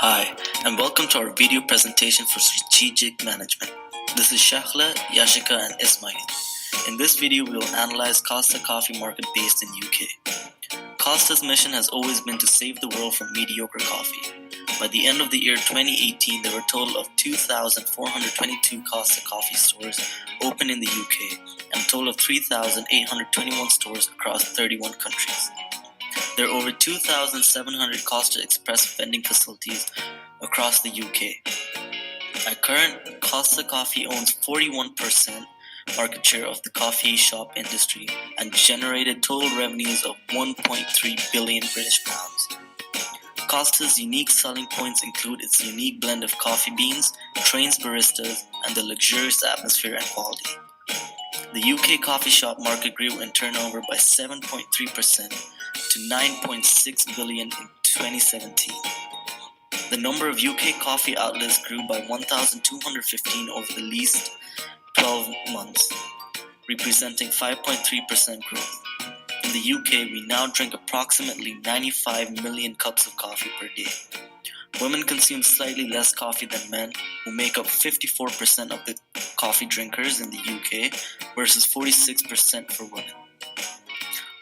Hi, and welcome to our video presentation for strategic management. This is Shahla, Yashika, and Ismail. In this video, we will analyze Costa coffee market based in UK. Costa's mission has always been to save the world from mediocre coffee. By the end of the year 2018, there were a total of 2,422 Costa coffee stores open in the UK and a total of 3,821 stores across 31 countries. There are over 2,700 Costa Express vending facilities across the UK. At current, Costa Coffee owns 41% market share of the coffee shop industry and generated total revenues of 1.3 billion British pounds. Costa's unique selling points include its unique blend of coffee beans, trained baristas, and the luxurious atmosphere and quality. The UK coffee shop market grew in turnover by 7.3% to 9.6 billion in 2017. The number of UK coffee outlets grew by 1,215 over the least 12 months, representing 5.3% growth. In the UK, we now drink approximately 95 million cups of coffee per day. Women consume slightly less coffee than men, who make up 54% of the coffee drinkers in the UK versus 46% for women.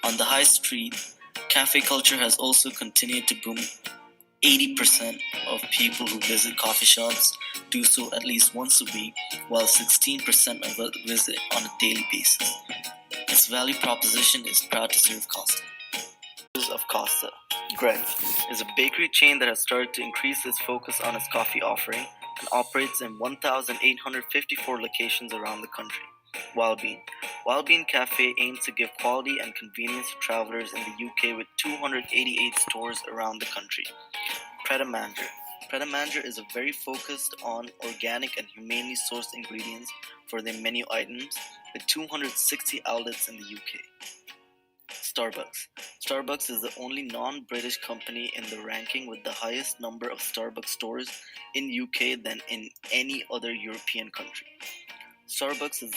On the high street, cafe culture has also continued to boom. 80% of people who visit coffee shops do so at least once a week, while 16% of us visit on a daily basis. Its value proposition is proud to serve Costa. Of Costa. Greg is a bakery chain that has started to increase its focus on its coffee offering and operates in 1,854 locations around the country. Wildbean Cafe aims to give quality and convenience to travelers in the UK with 288 stores around the country. Pret a Manger is a very focused on organic and humanely sourced ingredients for their menu items with 260 outlets in the UK. Starbucks is the only non-British company in the ranking with the highest number of Starbucks stores in UK than in any other European country. Starbucks is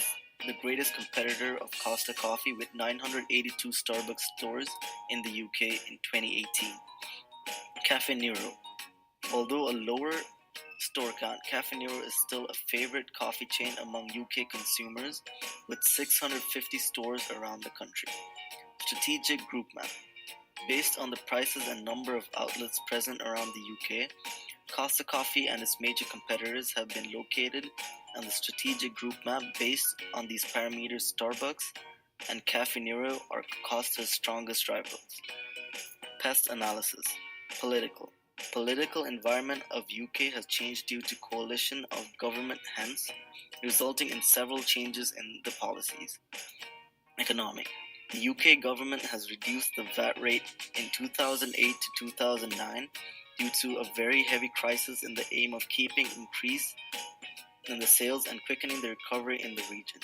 the greatest competitor of Costa Coffee with 982 Starbucks stores in the UK in 2018. Caffè Nero. Although a lower store count, Caffè Nero is still a favorite coffee chain among UK consumers with 650 stores around the country. Strategic Group Map. Based on the prices and number of outlets present around the UK, Costa Coffee and its major competitors have been located on the strategic group map. Based on these parameters, Starbucks and Caffè Nero are Costa's strongest rivals. Pest analysis. Political environment of UK has changed due to coalition of government, hence resulting in several changes in the policies. Economic. The UK government has reduced the VAT rate in 2008 to 2009 due to a very heavy crisis in the aim of keeping increase in the sales and quickening the recovery in the region.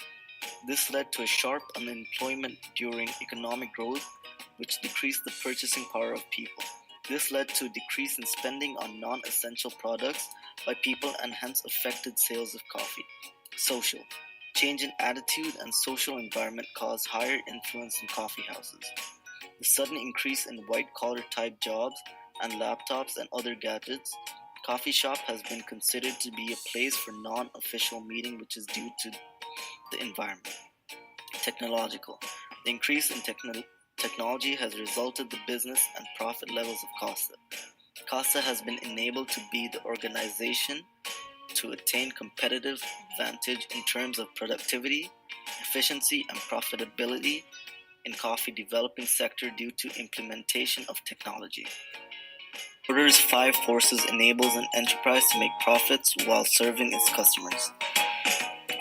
This led to a sharp unemployment during economic growth, which decreased the purchasing power of people. This led to a decrease in spending on non-essential products by people and hence affected sales of coffee. Social. Change in attitude and social environment caused higher influence in coffee houses. The sudden increase in white-collar type jobs and laptops and other gadgets, coffee shop has been considered to be a place for non-official meeting, which is due to the environment. Technological. The increase in technology has resulted the business and profit levels of Costa. Costa has been enabled to be the organization to attain competitive advantage in terms of productivity, efficiency, and profitability in coffee developing sector due to implementation of technology. Porter's 5 forces enables an enterprise to make profits while serving its customers.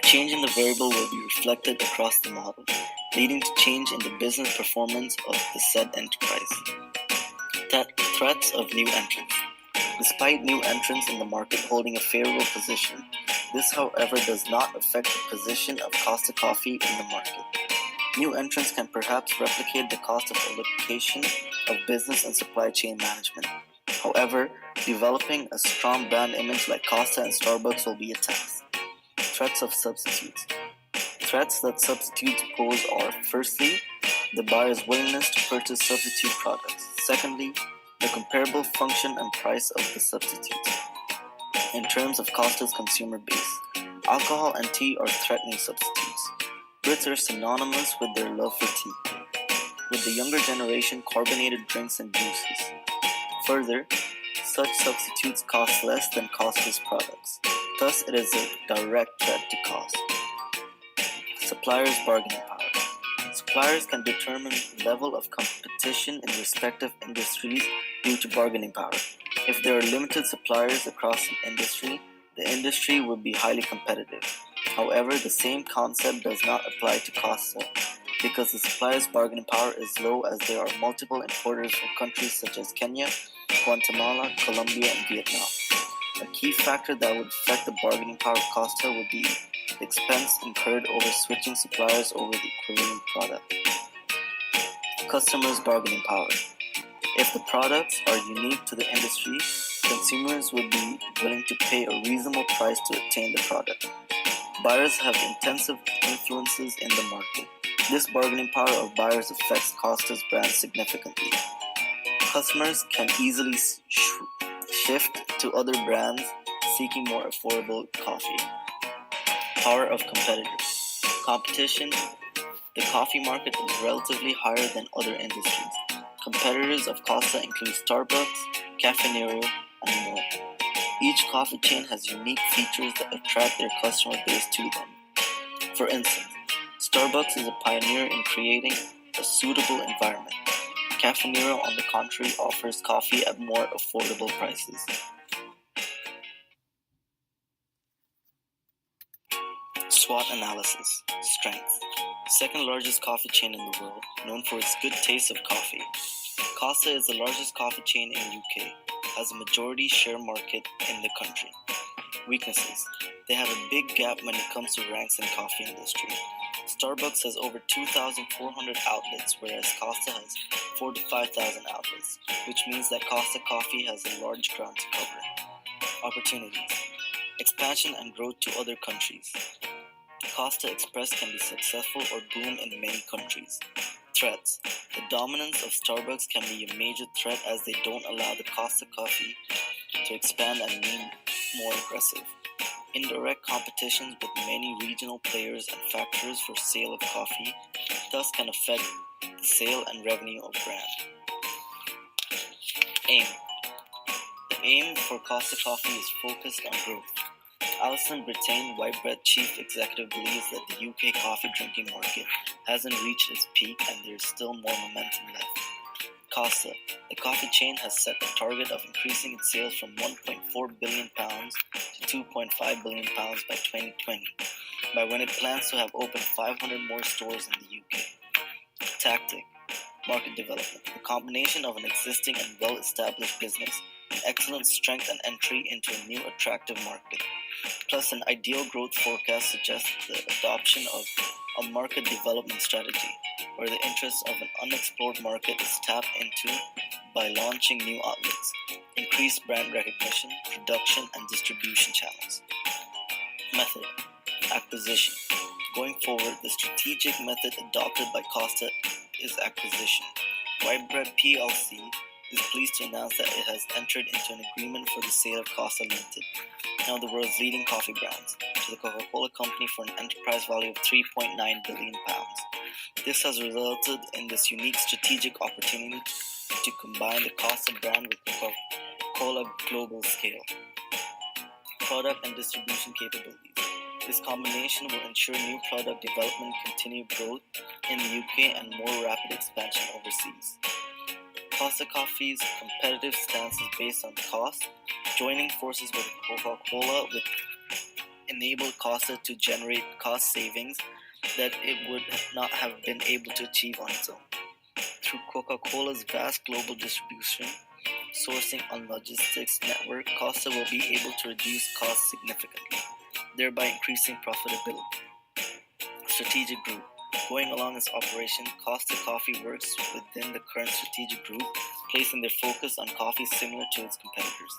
Change in the variable will be reflected across the model, leading to change in the business performance of the said enterprise. Threats of new entrants. Despite new entrants in the market holding a favorable position, this however does not affect the position of Costa Coffee in the market. New entrants can perhaps replicate the cost of allocation of business and supply chain management. However, developing a strong brand image like Costa and Starbucks will be a task. Threats of substitutes. Threats that substitutes pose are, firstly, the buyer's willingness to purchase substitute products. Secondly, The comparable function and price of the substitutes. In terms of Costa's consumer base, alcohol and tea are threatening substitutes. Brits are synonymous with their love for tea. With the younger generation, carbonated drinks and juices. Further, such substitutes cost less than Costa's products. Thus, it is a direct threat to cost. Suppliers' bargaining power. Suppliers can determine level of competition in respective industries due to bargaining power. If there are limited suppliers across an industry, the industry would be highly competitive. However, the same concept does not apply to Costa because the supplier's bargaining power is low as there are multiple importers from countries such as Kenya, Guatemala, Colombia, and Vietnam. A key factor that would affect the bargaining power of Costa would be the expense incurred over switching suppliers over the equivalent product. Customers' bargaining power. If the products are unique to the industry, consumers would be willing to pay a reasonable price to obtain the product. Buyers have intensive influences in the market. This bargaining power of buyers affects Costa's brand significantly. Customers can easily shift to other brands seeking more affordable coffee. Power of competitors. Competition. The coffee market is relatively higher than other industries. Competitors of Costa include Starbucks, Caffè Nero, and more. Each coffee chain has unique features that attract their customer base to them. For instance, Starbucks is a pioneer in creating a suitable environment. Caffè Nero, on the contrary, offers coffee at more affordable prices. SWOT analysis. Strengths. Second largest coffee chain in the world, known for its good taste of coffee. Costa is the largest coffee chain in UK, has a majority share market in the country. Weaknesses. They have a big gap when it comes to ranks in coffee industry. Starbucks has over 2,400 outlets, whereas Costa has 4,000 to 5,000 outlets, which means that Costa Coffee has a large ground to cover. Opportunities. Expansion and growth to other countries. Costa Express can be successful or boom in many countries. Threats. The dominance of Starbucks can be a major threat as they don't allow the Costa Coffee to expand and be more aggressive. Indirect competitions with many regional players and factories for sale of coffee thus can affect the sale and revenue of brand. Aim. The aim for Costa Coffee is focused on growth. Alison Brittain, Whitebread Chief Executive, believes that the UK coffee drinking market hasn't reached its peak and there is still more momentum left. Costa, the coffee chain, has set a target of increasing its sales from £1.4 billion to £2.5 billion by 2020, by when it plans to have opened 500 more stores in the UK. Tactic. Market development. The combination of an existing and well-established business, an excellent strength and entry into a new attractive market, plus an ideal growth forecast suggests the adoption of a market development strategy, where the interests of an unexplored market is tapped into by launching new outlets, increased brand recognition, production, and distribution channels. Method. Acquisition. Going forward, the strategic method adopted by Costa is acquisition. Whitebread plc is pleased to announce that it has entered into an agreement for the sale of Costa Limited, now the world's leading coffee brands, to the Coca-Cola Company for an enterprise value of £3.9 billion. This has resulted in this unique strategic opportunity to combine the Costa brand with the Coca-Cola global scale, product and distribution capabilities. This combination will ensure new product development, continued growth in the UK, and more rapid expansion overseas. Costa Coffee's competitive stance is based on cost. Joining forces with Coca-Cola would enable Costa to generate cost savings that it would not have been able to achieve on its own. Through Coca-Cola's vast global distribution, sourcing and logistics network, Costa will be able to reduce costs significantly, thereby increasing profitability. Strategic group. Going along its operation, Costa Coffee works within the current strategic group, placing their focus on coffee similar to its competitors.